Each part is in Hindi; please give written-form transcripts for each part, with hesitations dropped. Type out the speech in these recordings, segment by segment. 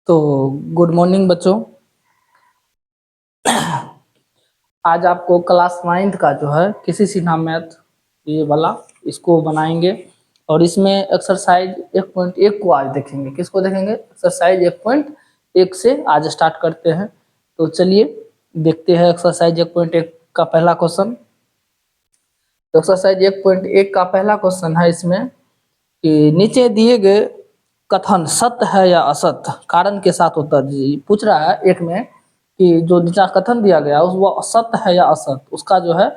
तो गुड मॉर्निंग बच्चों। आज आपको क्लास 9th का जो है किसी सिन्हा मैथ ये वाला इसको बनाएंगे और इसमें एक्सरसाइज 1.1 को आज देखेंगे। किसको देखेंगे? एक्सरसाइज 1.1 से आज स्टार्ट करते हैं। तो चलिए देखते हैं एक्सरसाइज 1.1 का पहला क्वेश्चन। तो एक्सरसाइज 1.1 का पहला क्वेश्चन है इसमें कि नीचे दिए गए कथन सत्य है या असत्य, कारण के साथ उत्तर दीजिए। पूछ रहा है एक में कि जो नीचा कथन दिया गया उस वो सत्य है या असत्य, उसका जो है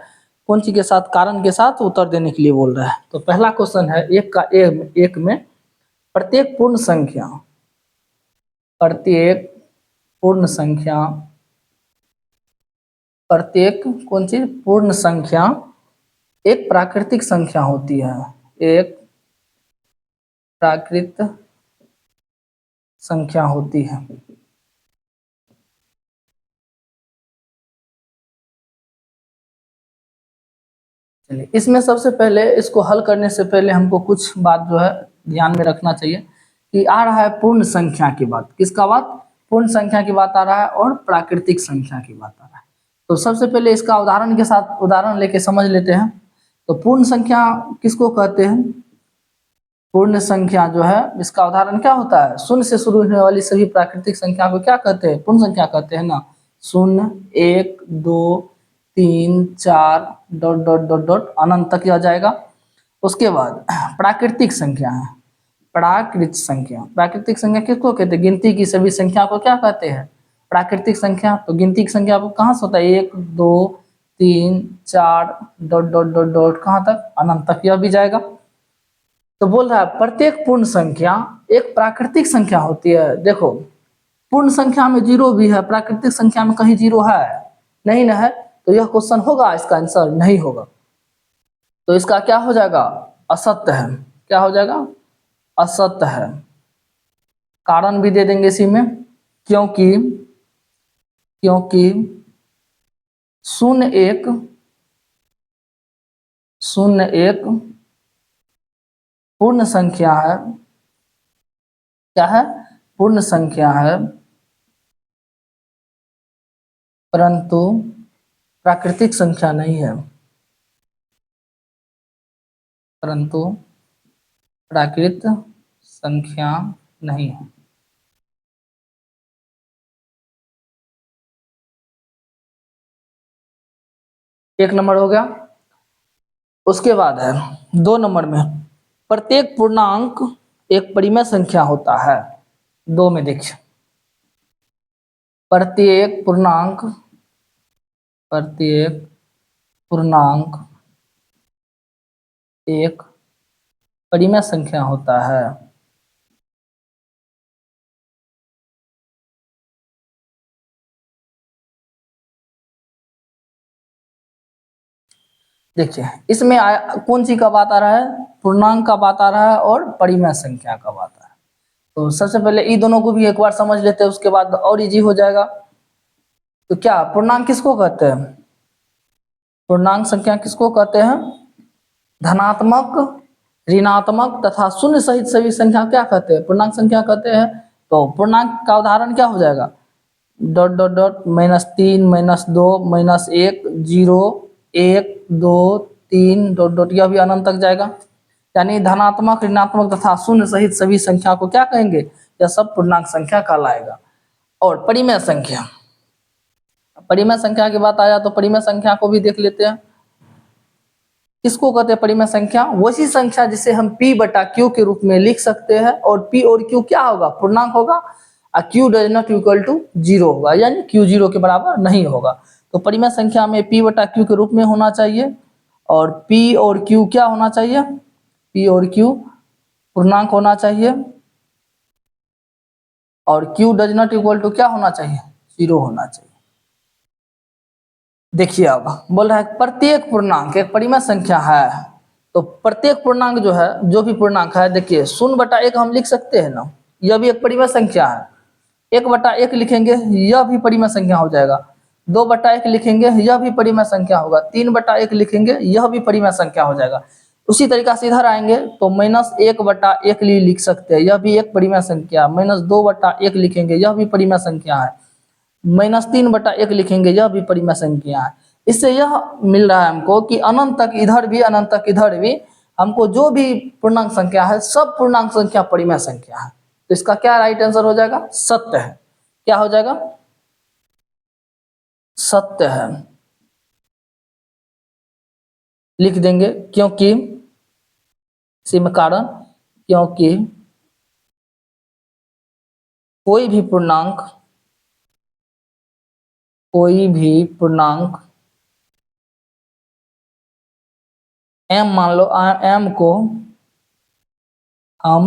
कौन सी के साथ, कारण के साथ उत्तर देने के लिए बोल रहा है। तो पहला क्वेश्चन है एक में प्रत्येक पूर्ण संख्या, प्रत्येक पूर्ण संख्या, प्रत्येक कौन सी पूर्ण संख्या एक प्राकृतिक संख्या होती है, एक प्राकृत संख्या होती है। चलिए इसमें सबसे पहले इसको हल करने से पहले हमको कुछ बात जो है ध्यान में रखना चाहिए कि आ रहा है पूर्ण संख्या की बात। किसका बात? पूर्ण संख्या की बात आ रहा है और प्राकृतिक संख्या की बात आ रहा है। तो सबसे पहले इसका उदाहरण के साथ उदाहरण लेके समझ लेते हैं। तो पूर्ण संख्या किसको कहते हैं? पूर्ण संख्या जो है इसका उदाहरण क्या होता है? शून्य से शुरू होने वाली सभी प्राकृतिक संख्या को क्या कहते हैं? पूर्ण संख्या कहते हैं ना। शून्य, एक, दो, तीन, चार डॉट डॉट डॉट डॉट अनंत तक आ जाएगा। उसके बाद प्राकृतिक संख्या है, प्राकृत संख्या। प्राकृतिक संख्या किसको कहते हैं? गिनती की सभी संख्या को क्या कहते हैं? प्राकृतिक संख्या। तो गिनती की संख्या को कहाँ से होता है? एक, दो, तीन, चार डॉट डॉट डॉट डॉट कहाँ तक? अनंत तक यह भी जाएगा। तो बोल रहा है प्रत्येक पूर्ण संख्या एक प्राकृतिक संख्या होती है। देखो पूर्ण संख्या में जीरो भी है, प्राकृतिक संख्या में कहीं जीरो है? नहीं ना है। तो यह क्वेश्चन होगा, इसका आंसर नहीं होगा। तो इसका क्या हो जाएगा? असत्य है। क्या हो जाएगा? असत्य है। कारण भी दे देंगे इसी में, क्योंकि क्योंकि शून्य एक पूर्ण संख्या है। क्या है? पूर्ण संख्या है, परंतु प्राकृतिक संख्या नहीं है, परंतु प्राकृत संख्या नहीं है। एक नंबर हो गया। उसके बाद है 2 नंबर में प्रत्येक पूर्णांक एक परिमेय संख्या होता है। 2 में देखिए प्रत्येक पूर्णांक एक परिमेय संख्या होता है। देखिए इसमें कौन सी का बात आ रहा है? पूर्णांक का बात आ रहा है और परिमेय संख्या का बात आ रहा है। तो सबसे पहले इन दोनों को भी एक बार समझ लेते हैं, उसके बाद और इजी हो जाएगा। तो क्या पूर्णांक किसको कहते हैं? पूर्णांक संख्या किसको कहते हैं? धनात्मक, ऋणात्मक तथा शून्य सहित सभी संख्या क्या कहते हैं? पूर्णांक संख्या कहते हैं। तो पूर्णांक का उदाहरण क्या हो जाएगा? Dot dot dot -3, -2, -1, 0, 1, 2, 3 dot dot यह भी अनंत तक जाएगा। यानी धनात्मक, ऋणात्मक तथा शून्य सहित सभी संख्या को क्या कहेंगे? यह सब पूर्णांक संख्या कहलाएगा। और परिमेय संख्या, परिमेय संख्या की बात आया तो परिमेय संख्या को भी देख लेते हैं। किसको कहते हैं परिमेय संख्या? वही संख्या जिसे हम p/q के रूप में लिख सकते हैं और p और q क्या होगा? पूर्णांक होगा और q does not equal to 0 होगा, यानी q 0 के बराबर नहीं होगा। तो परिमेय संख्या में p/q के रूप में होना चाहिए और p और q क्या होना चाहिए? p और q पूर्णांक होना चाहिए और q does not equal to क्या होना चाहिए? 0 होना चाहिए। देखिए अब बोल रहा है प्रत्येक पूर्णांक एक परिमेय संख्या है। तो प्रत्येक पूर्णांक जो है, जो भी पूर्णांक है, देखिए 0/1 हम लिख सकते हैं ना, यह भी एक परिमेय संख्या है। 1/1 लिखेंगे यह भी परिमेय संख्या हो जाएगा। 2/1 लिखेंगे यह भी परिमेय संख्या होगा। 3/1 लिखेंगे यह भी परिमेय संख्या हो जाएगा। उसी तरीका से इधर आएंगे तो -1/1 लिख सकते हैं, यह भी एक परिमेय संख्या। -2/1 लिखेंगे, यह भी परिमेय संख्या है। -3/1 लिखेंगे, यह भी परिमेय संख्या है। इससे यह मिल रहा है हमको कि अनंत तक इधर भी, अनंत तक इधर भी, हमको जो भी पूर्णांक संख्या है सब पूर्णांक संख्या परिमेय संख्या है। तो इसका क्या राइट आंसर हो जाएगा? सत्य है। क्या हो जाएगा? सत्य है। लिख देंगे क्योंकि, इसी में कारण, क्योंकि कोई भी पूर्णांक m मान लो, m को हम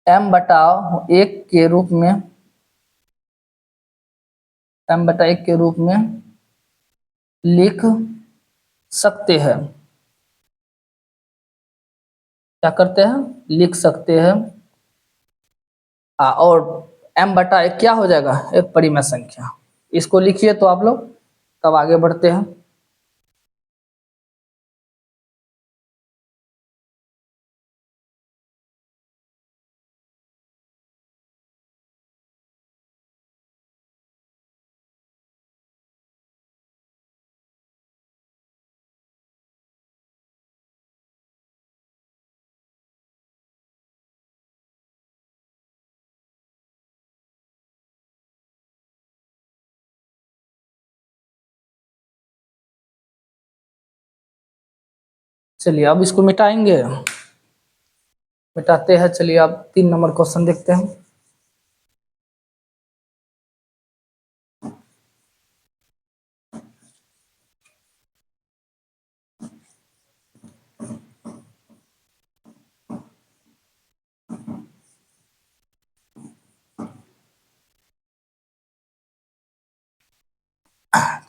m/1 के रूप में, m/1 के रूप में लिख सकते हैं। क्या करते हैं? लिख सकते हैं। और m/1 क्या हो जाएगा? एक परिमेय संख्या। इसको लिखिए तो आप लोग, तब आगे बढ़ते हैं। चलिए अब इसको मिटाएंगे, मिटाते हैं। चलिए अब 3 नंबर क्वेश्चन देखते हैं।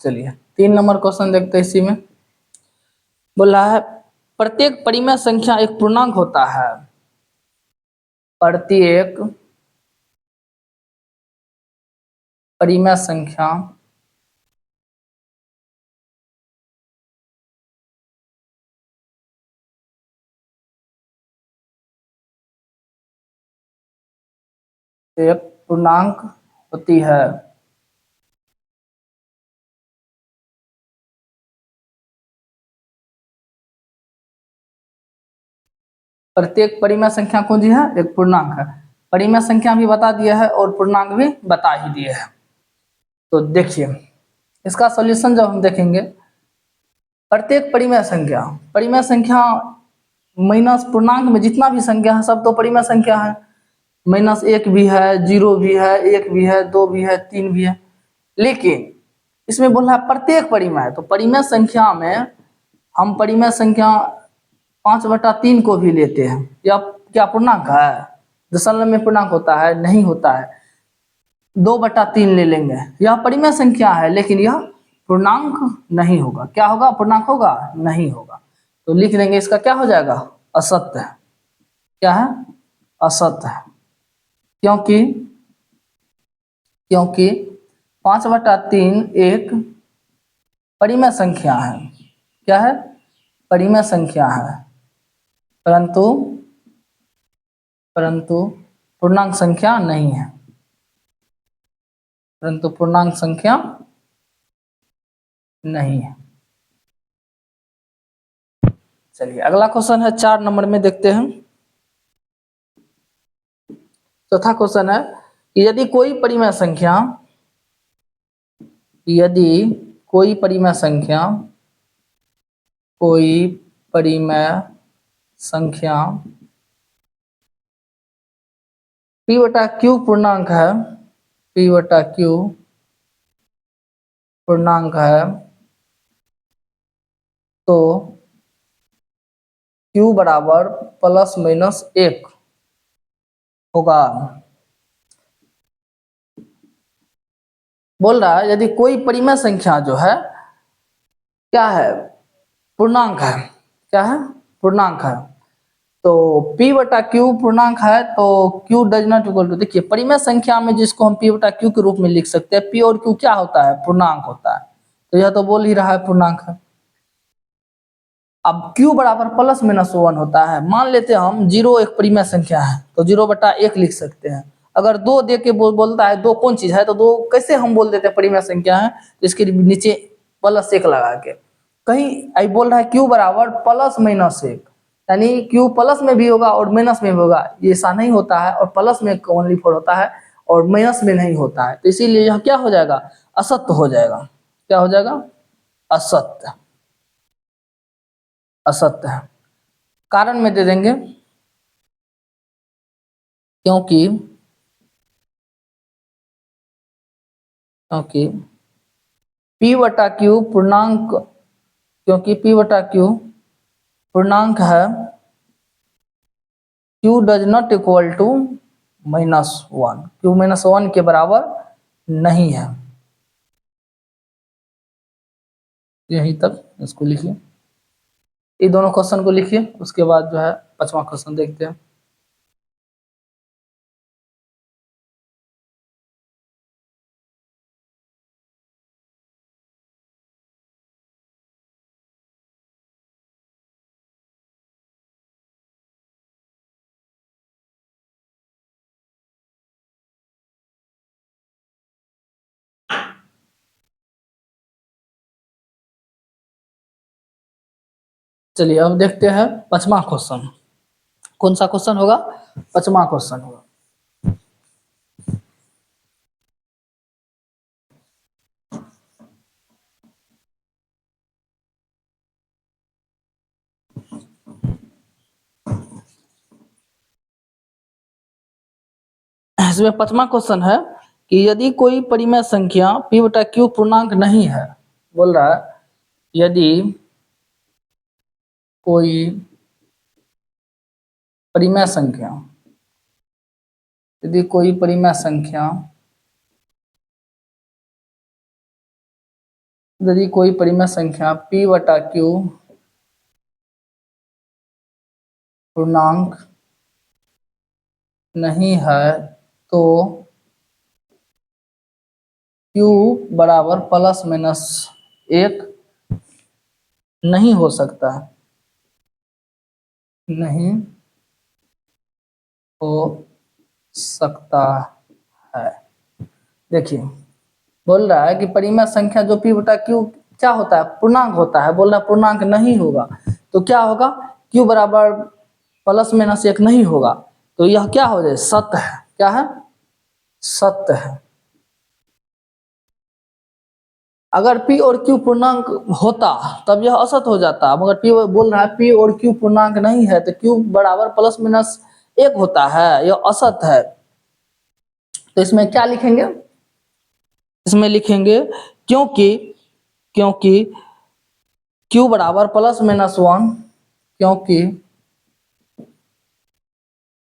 चलिए 3 नंबर क्वेश्चन देखते हैं। इसी में बोल रहा है प्रत्येक परिमेय संख्या एक पूर्णांक होता है। प्रत्येक परिमेय संख्या एक पूर्णांक होती है। प्रत्येक परिमेय संख्या कौन जी है? एक पूर्णांक है। परिमेय संख्या भी बता दिया है और पूर्णांक भी बता ही दिए है। तो देखिए इसका सॉल्यूशन जब हम देखेंगे, प्रत्येक परिमेय संख्या माइनस पूर्णांक में जितना भी संख्या है सब तो परिमेय संख्या है। -1 भी है, 0 भी है, 1 भी है, 2 भी है, 3 भी है। लेकिन इसमें बोल रहा है प्रत्येक परिमेय है, तो परिमेय संख्या में हम परिमेय संख्या 5/3 को भी लेते हैं। यह क्या पूर्णांक है? दशमलव में पूर्णांक होता है? नहीं होता है। 2/3 ले लेंगे, यह परिमेय संख्या है लेकिन यह पूर्णांक नहीं होगा। क्या होगा? पूर्णांक होगा? नहीं होगा। तो लिख देंगे इसका क्या हो जाएगा? असत्य है। क्या है? असत्य है। क्योंकि क्योंकि 5/3 एक परिमेय संख्या है। क्या है? परिमेय संख्या है, परंतु पूर्णांक संख्या नहीं है। परंतु पूर्णांक संख्या नहीं है। चलिए अगला क्वेश्चन है 4 नंबर में, देखते हैं। चौथा क्वेश्चन है कि यदि कोई परिमेय संख्या कोई परिमेय संख्या p/q पूर्णांक है, p/q पूर्णांक है, तो q बराबर ±1 होगा। बोल रहा है यदि कोई परिमेय संख्या जो है क्या है? पूर्णांक है। क्या है? पूर्णांक है। तो p/q पूर्णांक है तो q does not equal to, देखिए परिमेय संख्या में जिसको हम p/q के रूप में लिख सकते हैं, p और q क्या होता है? पूर्णांक होता है। तो यह तो बोल ही रहा है पूर्णांक है। अब q बराबर प्लस माइनस 1 होता है। मान लेते हैं हम 0 एक परिमेय संख्या है तो 0/1 लिख सकते हैं। अगर 2 दे के बोलता है 2 कौन चीज है तो 2 कैसे हम बोल देते हैं परिमेय संख्या है, तो इसके नीचे +1 लगा के। कहीं आई बोल रहा है q बराबर प्लस माइनस 1, यानी q प्लस में भी होगा और माइनस में भी होगा, ये ऐसा नहीं होता है। और प्लस में ओनली 4 होता है और माइनस में नहीं होता है, तो इसीलिए यह क्या हो जाएगा, असत्य हो जाएगा। क्या हो जाएगा, असत्य। असत्य है। कारण में दे देंगे, क्योंकि क्योंकि p/q पूर्णांक, क्योंकि p/q पूर्णांक है, q does not equal to -1, q -1 के बराबर नहीं है। यहीं तक इसको लिखिए, ये दोनों क्वेश्चन को लिखिए, उसके बाद जो है 5वां क्वेश्चन देखते हैं। चलिए अब देखते हैं 5वां क्वेश्चन। कौन सा क्वेश्चन होगा, 5वां क्वेश्चन होगा। इसमें 5वां क्वेश्चन है कि यदि कोई परिमेय संख्या p/q पूर्णांक नहीं है, बोल रहा है यदि कोई परिमेय संख्या, यदि कोई परिमेय संख्या, यदि कोई परिमेय संख्या p/q पूर्णांक नहीं है तो q बराबर +-1 नहीं हो सकता है, नहीं हो सकता है। देखिए बोल रहा है कि परिमेय संख्या जो p/q क्या होता है, पूर्णांक होता है। बोल रहा है पूर्णांक नहीं होगा तो क्या होगा, q बराबर +-1 नहीं होगा, तो यह क्या हो जाए, सत्य है। क्या है, सत्य है। अगर p और q पूर्णांक होता तब यह असत्य हो जाता। मगर p बोल रहा है p और q पूर्णांक नहीं है तो q बराबर +-1 होता है, यह असत्य है। तो इसमें क्या लिखेंगे, इसमें लिखेंगे क्योंकि क्योंकि q बराबर +-1, क्योंकि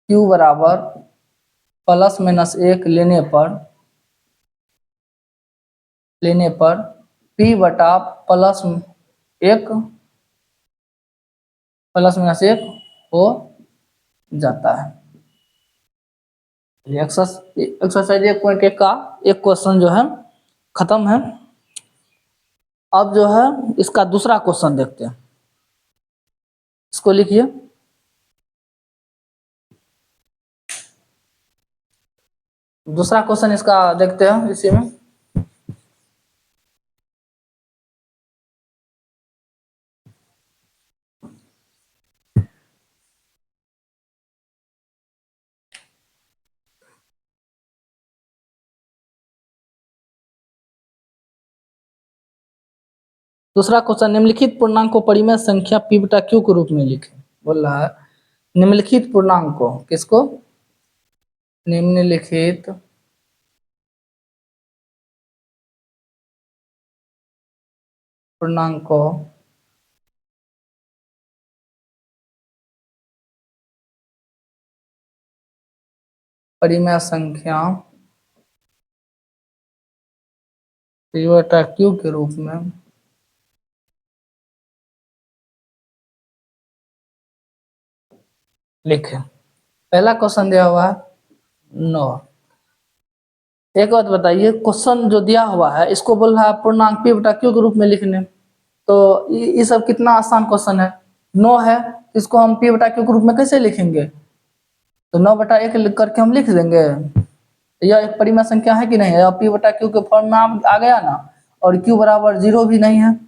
q बराबर +-1 लेने पर p/+1 +-1 हो जाता है। एक्सरसाइज 1.1 का एक क्वेश्चन जो है खत्म है। अब जो है इसका दूसरा क्वेश्चन देखते हैं, इसको लिखिए। दूसरा क्वेश्चन इसका देखते हैं इसी में। दूसरा क्वेश्चन, निम्नलिखित पूर्णांक को परिमेय संख्या p/q के रूप में लिखें। बोल रहा है निम्नलिखित पूर्णांक को, किसको, निम्नलिखित पूर्णांक को परिमेय संख्या p/q के रूप में लिखें। पहला क्वेश्चन दिया हुआ है 9। एक बात बताइए, क्वेश्चन जो दिया हुआ है इसको बोल रहा है पूर्णांक p/q के रूप में लिखने, तो ये सब कितना आसान क्वेश्चन है। 9 है, इसको हम p बटा q के रूप में कैसे लिखेंगे? तो 9 बटा 1 लिख करके हम लिख देंगे। यह एक परिमेय संख्या है कि नहीं है? p बटा q के फॉर्म में आ गया ना, और q बराबर 0 भी नहीं है।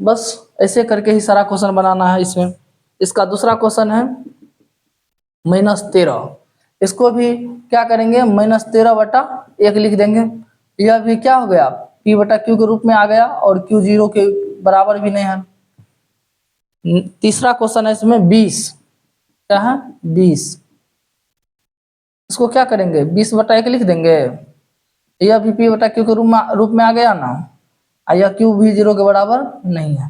बस ऐसे करके ही सारा क्वेश्चन बनाना है इसमें। इसका दूसरा क्वेश्चन है -13। इसको भी क्या करेंगे? -13 बटा 1 लिख देंगे। यह भी क्या हो गया? p बटा q के रूप में आ गया, और q 0 के बराबर भी नहीं है। तीसरा क्वेश्चन है इसमें 20। क्या है? 20। इसको क्या करेंगे? 20 बटा 1 लिख देंगे। यह भी p बटा q के रूप में आ गया ना, यह q भी 0 के बराबर नहीं है।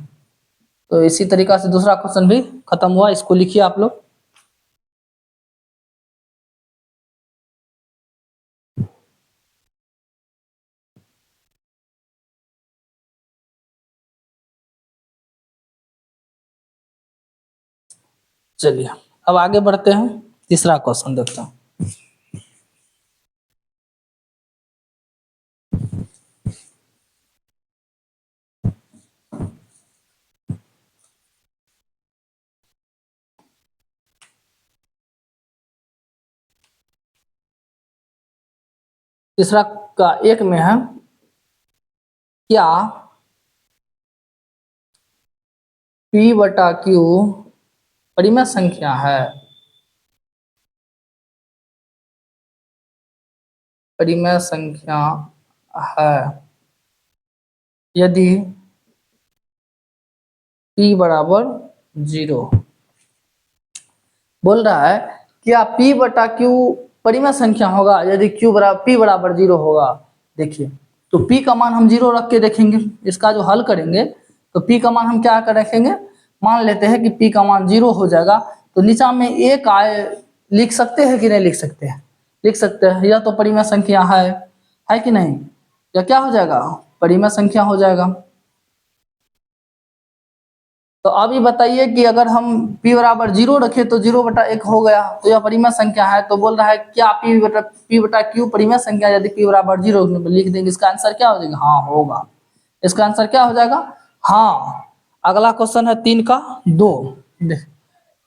तो इसी तरीका से दूसरा क्वेश्चन भी खत्म हुआ। इसको लिखिए आप लोग। चलिए अब आगे बढ़ते हैं, तीसरा क्वेश्चन देखते हैं। तीसरा का 1 में है, क्या p बटा q परिमेय संख्या है? परिमेय संख्या है यदि p बराबर 0। बोल रहा है क्या p बटा q परिमेय संख्या होगा यदि p बराबर 0 होगा। देखिए, तो p का मान हम 0 रख के देखेंगे। इसका जो हल करेंगे तो p का मान हम क्या कर रखेंगे? मान लेते हैं कि p का मान 0 हो जाएगा, तो नीचा में 1 आए, लिख सकते हैं कि नहीं लिख सकते हैं? लिख सकते हैं। यह तो परिमेय संख्या है कि नहीं? यह क्या हो जाएगा? परिमेय संख्या हो जाएगा। तो अभी बताइए कि अगर हम p बराबर 0 रखे तो 0 बटा 1 हो गया, तो यह परिमेय संख्या है। तो बोल रहा है क्या p बटा q परिमेय संख्या यदि p बराबर 0 लिख देंगे, इसका आंसर क्या हो जाएगा? हाँ होगा। इसका आंसर क्या हो जाएगा? हाँ। अगला क्वेश्चन है 3 का 2।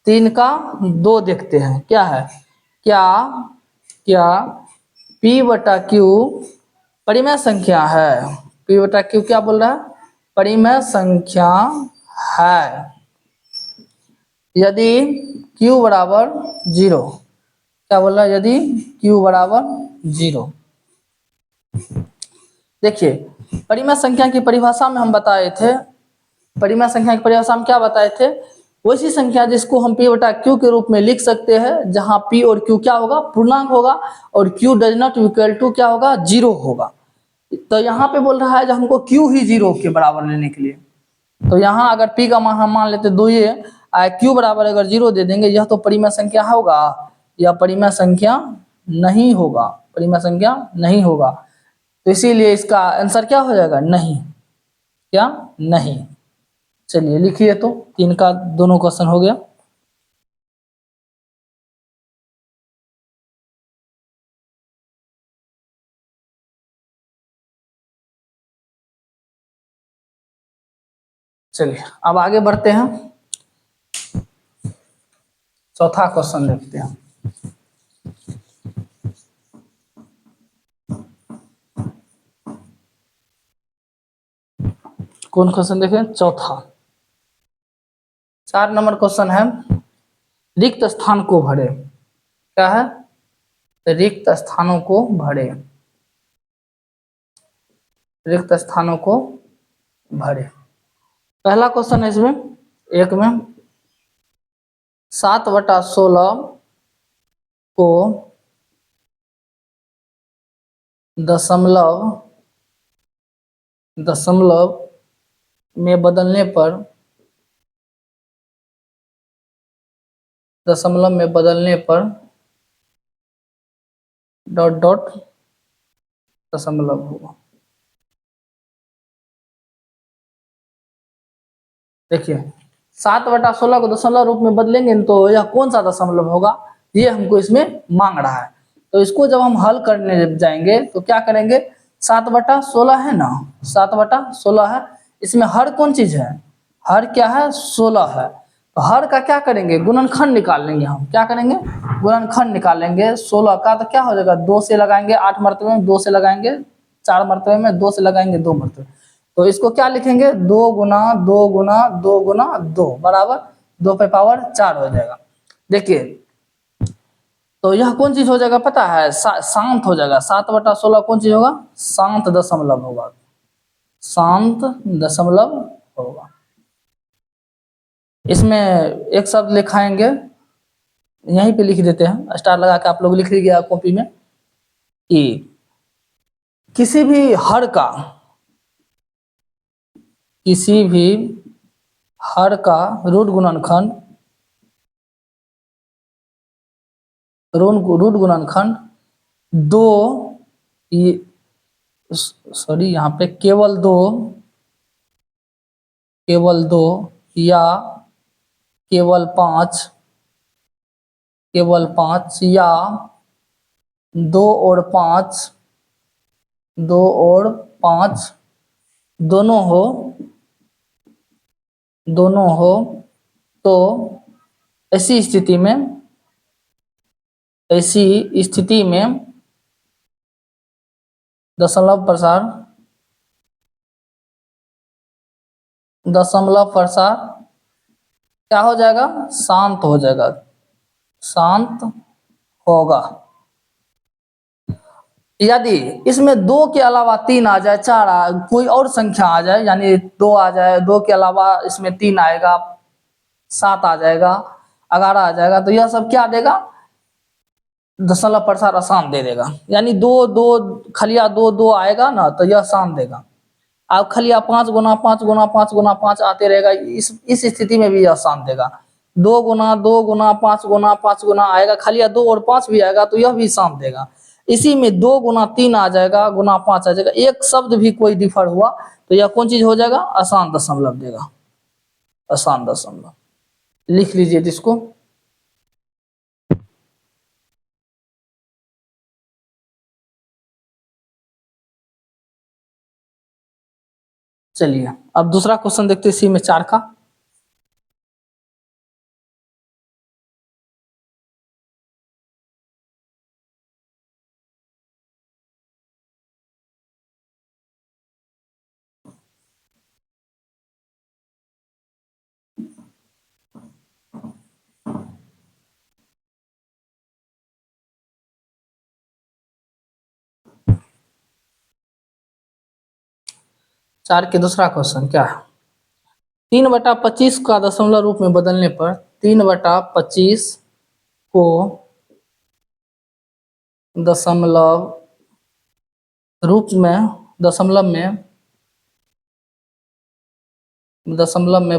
3 का 2 देखते हैं क्या है। क्या p बटा q परिमेय संख्या है? p बटा q क्या बोल रहा है? परिमेय संख्या है यदि q बराबर 0। क्या बोल रहा है? यदि q बराबर 0। देखिए, परिमेय संख्या की परिभाषा में हम बताए थे, परिमेय संख्या की परिभाषा में क्या बताए थे? वैसी संख्या जिसको हम p बटा q के रूप में लिख सकते हैं, जहां p और q क्या होगा? पूर्णांक होगा, और q does not equal to क्या होगा? 0 होगा। तो यहाँ पे बोल रहा है जो हमको q ही 0 के बराबर लेने के लिए। तो यहाँ अगर p का मान हम मान लेते 2, ये q बराबर अगर 0 दे देंगे, यह तो परिमेय संख्या होगा? यह परिमेय संख्या नहीं होगा। परिमेय संख्या नहीं होगा। तो इसीलिए इसका आंसर क्या हो जाएगा? नहीं। क्या? नहीं। चलिए लिखिए, तो 3 का दोनों क्वेश्चन हो गया। चलिए अब आगे बढ़ते हैं, चौथा क्वेश्चन देखते हैं। कौन क्वेश्चन देखें? चौथा। 4 नंबर क्वेश्चन है, रिक्त स्थान को भरे। क्या है? रिक्त स्थानों को भरे। रिक्त स्थानों को भरे। पहला क्वेश्चन है इसमें, 1 में 7/16 को दशमलव में बदलने पर डॉट डॉट दशमलव होगा। देखिए, 7/16 को दशमलव रूप में बदलेंगे तो यह कौन सा दशमलव होगा, ये हमको इसमें मांग रहा है। तो इसको जब हम हल करने जाएंगे तो क्या करेंगे? 7/16 है ना, 7/16 है, इसमें हर कौन चीज है? हर क्या है 16 है, तो हर का क्या करेंगे गुणनखंड निकाल लेंगे हम, क्या करेंगे गुणनखंड निकालेंगे 16 का, तो क्या हो जाएगा 2 से लगाएंगे 8 मरतबे में, 2 से लगाएंगे 4 मरतबे में, 2 से लगाएंगे 2 मरतबे, तो इसको क्या लिखेंगे 2 गुना 2 गुना 2 गुना 2 बराबर 2 पे पावर 4 हो जाएगा। देखिए तो यह कौन चीज हो जाएगा पता है, शांत हो जाएगा, 7/16 कौन चीज होगा शांत दशमलव होगा, शांत दशमलव होगा। इसमें एक शब्द लिखाएंगे, यहीं पे लिख देते हैं, स्टार लगा के आप लोग लिख लीजिएगा कॉपी में कि किसी भी हर का, किसी भी हर का रूट गुणनखंड, रूट गुणनखंड 2 सॉरी यहाँ पे केवल 2 या केवल 5 या 2 और 5 दोनों हो तो ऐसी स्थिति में दशमलव प्रसार क्या हो जाएगा शांत हो जाएगा, शांत होगा। यदि इसमें 2 के अलावा 3 आ जाए, 4 कोई और संख्या आ जाए, यानी 2 आ जाए, 2 के अलावा इसमें 3 आएगा, 7 आ जाएगा, 11 आ जाएगा, तो यह सब क्या देगा दशमलव प्रसार अशांत दे देगा। यानी 2 खलिया 2 आएगा ना तो यह शांत देगा। अब खलिया 5 गुना 5 गुना 5 गुना 5 आते रहेगा, इस स्थिति में भी यह शांत देगा। 2 गुना 2 गुना 5 गुना 5 गुना आएगा, खलिया 2 और 5 भी आएगा तो यह भी शांत देगा। इसी में 2 गुना 3 आ जाएगा, गुना 5 आ जाएगा, एक शब्द भी कोई डिफर हुआ तो यह कौन चीज हो जाएगा अशांत दशमलव देगा, अशांत दशमलव। लिख लीजिए इसको। चलिए अब दूसरा क्वेश्चन देखते हैं इसी में 4 का। चार के दूसरा क्वेश्चन क्या है, 3/25 का दशमलव रूप में बदलने पर 3/25 को दशमलव रूप में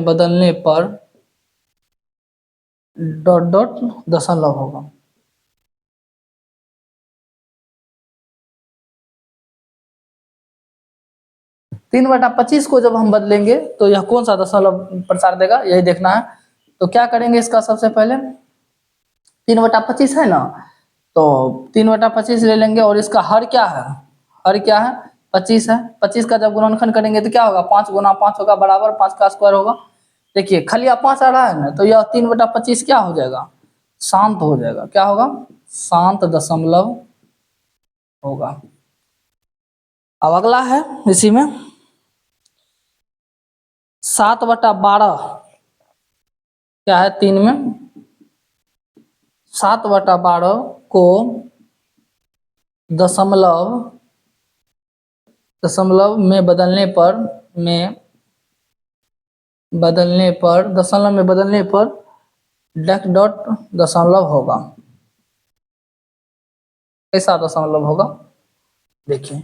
बदलने पर डॉट डॉट दशमलव होगा। तीन बटा 25 को जब हम बदलेंगे तो यह कौन सा दशमलव प्रसार देगा यही देखना है। तो क्या करेंगे इसका सबसे पहले 3/25 है ना, तो 3/25 ले लेंगे और इसका हर क्या है, हर क्या है 25 है। 25 का जब गुणनखंड करेंगे तो क्या होगा 5 गुना 5 होगा बराबर 5 का स्क्वायर होगा। देखिए खलिया 5 आ रहा है ना तो यह 3/25 क्या हो जाएगा शांत हो जाएगा, क्या होगा शांत दशमलव होगा। अब अगला है इसी में 7/12 क्या है 3 में 7/12 को दशमलव में बदलने पर डैश डॉट दशमलव होगा। कैसा दशमलव होगा देखिए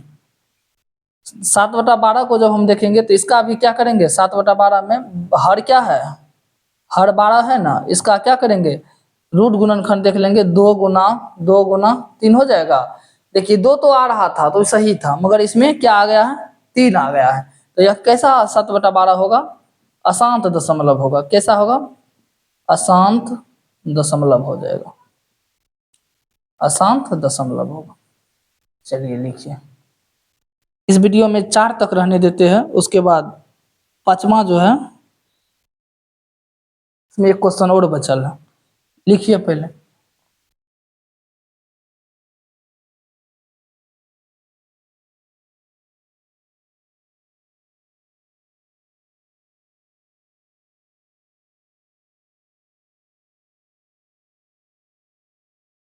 7/12 को जब हम देखेंगे तो इसका भी क्या करेंगे 7/12 में हर क्या है हर 12 है ना, इसका क्या करेंगे रूट गुणनखंड देख लेंगे 2 गुना 3 हो जाएगा। देखिए 2 तो आ रहा था तो सही था मगर इसमें क्या आ गया है 3 आ गया है, तो यह कैसा 7/12 होगा अशांत दशमलव होगा। कैसा होगा अशांत दशमलव हो जाएगा, अशांत दशमलव होगा। चलिए लिखिए इस वीडियो में 4 तक रहने देते हैं, उसके बाद 5वां जो है इसमें एक क्वेश्चन और बचल है, लिखिए पहले।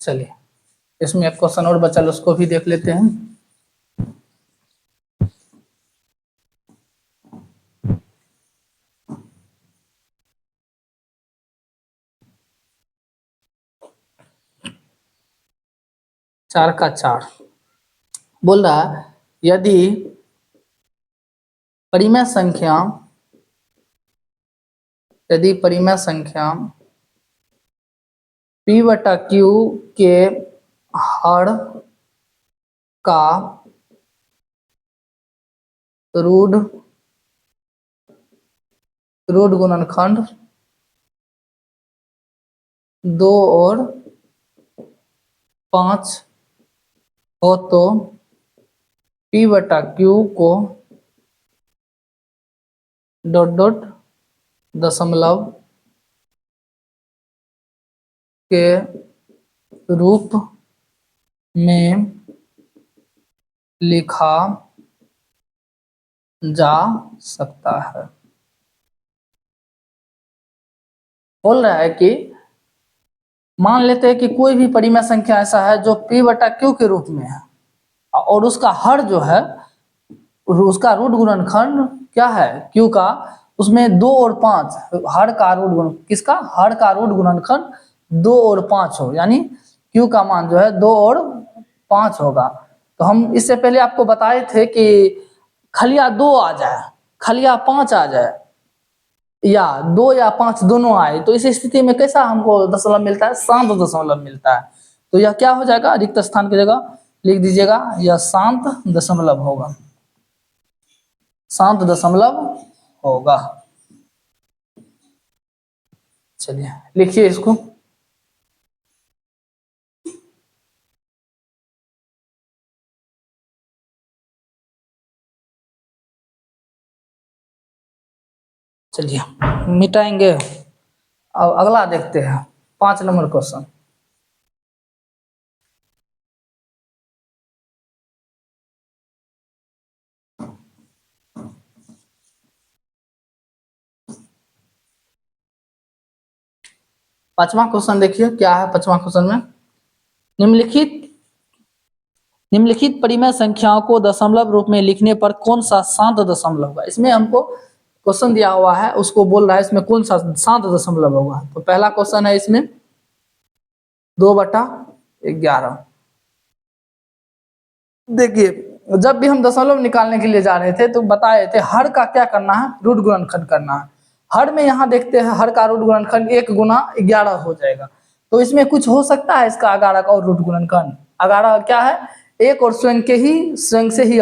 चलिए, इसमें एक क्वेश्चन और बचल, उसको भी देख लेते हैं। चार का चार बोल रहा है, यदि परिमेय संख्या p बटा q के हर का रूट गुणनखंड 2 और 5 हो तो p बटा q को ... दशमलव के रूप में लिखा जा सकता है। बोल रहा है कि मान लेते हैं कि कोई भी परिमेय संख्या ऐसा है जो p बटा q के रूप में है और उसका हर जो है उसका रूट गुणनखंड क्या है q का, उसमें 2 और 5 हर का रूट गुण, किसका हर का रूट गुणनखंड 2 और 5 हो, यानी q का मान जो है 2 और 5 होगा। तो हम इससे पहले आपको बताए थे कि खलिया 2 आ जाए, खलिया 5 आ जाए, या 2 या 5 दोनों आए, तो इस स्थिति में कैसा हमको दशमलव मिलता है, शांत दशमलव मिलता है। तो यह क्या हो जाएगा, रिक्त स्थान की जगह लिख दीजिएगा, यह शांत दशमलव होगा, शांत दशमलव होगा। चलिए लिखिए इसको। चलिए मिटाएंगे। अब अगला देखते हैं, 5 नंबर क्वेश्चन। पांचवा क्वेश्चन देखिए क्या है। पांचवा क्वेश्चन में निम्नलिखित परिमेय संख्याओं को दशमलव रूप में लिखने पर कौन सा शांत दशमलव होगा। इसमें हमको क्वेश्चन दिया हुआ है, उसको बोल रहा है इसमें कौन सा शांत दशमलव होगा। तो पहला क्वेश्चन है इसमें 2/11। देखिए जब भी हम दशमलव निकालने के लिए जा रहे थे तो बताए थे हर का क्या करना है, रूट गुणनखंड करना है। हर में यहाँ देखते हैं हर का रूट गुणनखंड 1 गुना 11 हो जाएगा। तो इसमें कुछ हो सकता है इसका 11 का और रूट गुणनखंड 11 क्या है, एक और स्वयं से ही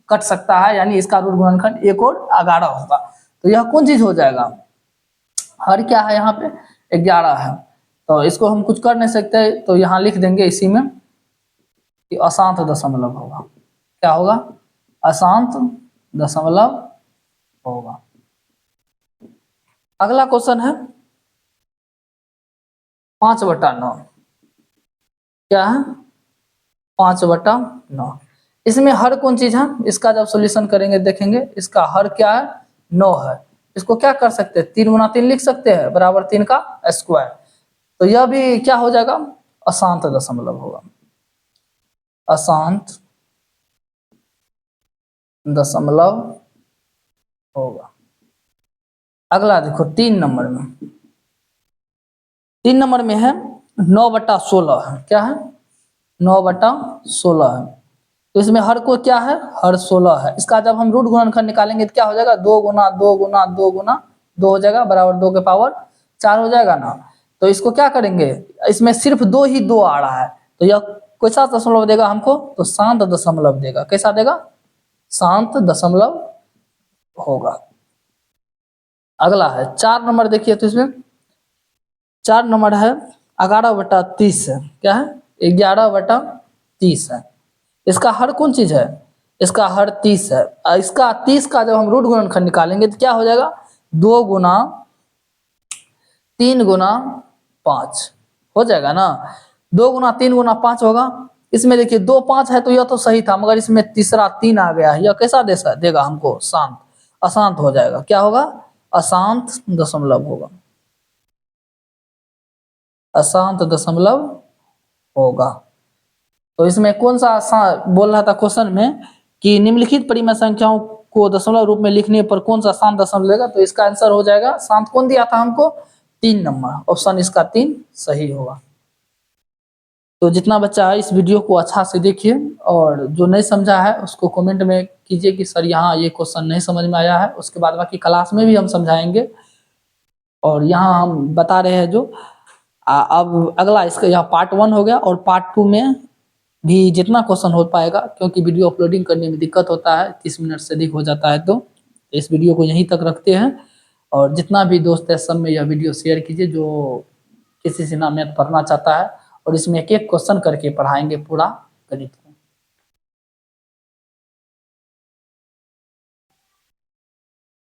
कट सकता है, यानी इसका रूट गुणनखंड 1 और 11 होगा। तो यह कौन चीज हो जाएगा, हर क्या है यहाँ पे 11 है। तो इसको हम कुछ कर नहीं सकते, तो यहाँ लिख देंगे इसी में कि अशांत दशमलव होगा। क्या होगा, अशांत दशमलव होगा। अगला क्वेश्चन है 5/9। क्या है, 5/9। इसमें हर कौन चीज है, इसका जब सॉल्यूशन करेंगे देखेंगे इसका हर क्या है, 9 है। इसको क्या कर सकते हैं, 3 गुना 3 लिख सकते हैं, बराबर 3 का स्क्वायर। तो यह भी क्या हो जाएगा, अशांत दशमलव होगा, अशांत दशमलव होगा। अगला देखो 3 नंबर में, 3 नंबर में है 9/16 है। क्या है, 9/16 है। तो इसमें हर को क्या है, हर 16 है। इसका जब हम रूट गुणनखंड निकालेंगे तो क्या हो जाएगा, 2 गुना 2 गुना 2 गुना 2 हो जाएगा, बराबर 2 के पावर 4 हो जाएगा ना। तो इसको क्या करेंगे, इसमें सिर्फ 2 ही 2 आ रहा है, तो यह कैसा दशमलव देगा हमको, तो शांत दशमलव देगा। कैसा देगा, शांत दशमलव होगा। अगला है 4 नंबर देखिए, तो इसमें 4 नंबर है 11/30 है। क्या है, 11/30 है। इसका हर कौन चीज है, इसका हर 30 है। इसका 30 का जब हम रूट गुणनखंड निकालेंगे तो क्या हो जाएगा, 2 गुना 3 गुना 5 हो जाएगा ना। 2 गुना 3 गुना 5 होगा। इसमें देखिए 2 5 है तो यह तो सही था, मगर इसमें तीसरा 3 आ गया है, यह कैसा देगा हमको? शांत, अशांत हो जाएगा। क्या होगा? अशांत दशमलव होगा, अशांत दशमलव होगा। तो इसमें कौन सा बोल रहा था क्वेश्चन में कि निम्नलिखित परिमेय संख्याओं को दशमलव रूप में लिखने पर कौन सा शांत दशमलव लेगा? तो इसका आंसर हो जाएगा शांत। कौन दिया था हमको? 3 नंबर, ऑप्शन इसका 3 सही होगा। तो जितना बच्चा है इस वीडियो को अच्छा से देखिए, और जो नहीं समझा है उसको कमेंट में कीजिए कि सर यहाँ ये क्वेश्चन नहीं समझ में आया है। उसके बाद बाकी क्लास में भी हम समझाएंगे। और यहाँ हम बता रहे हैं जो अब अगला इसका यह पार्ट 1 हो गया, और पार्ट 2 में भी जितना क्वेश्चन हो पाएगा, क्योंकि वीडियो अपलोडिंग करने में दिक्कत होता है, 30 मिनट से अधिक हो जाता है, तो इस वीडियो को यहीं तक रखते हैं। और जितना भी दोस्त है सब में यह वीडियो शेयर कीजिए जो किसी से ना मैथ पढ़ना चाहता है, और इसमें एक एक क्वेश्चन करके पढ़ाएंगे पूरा गणित को।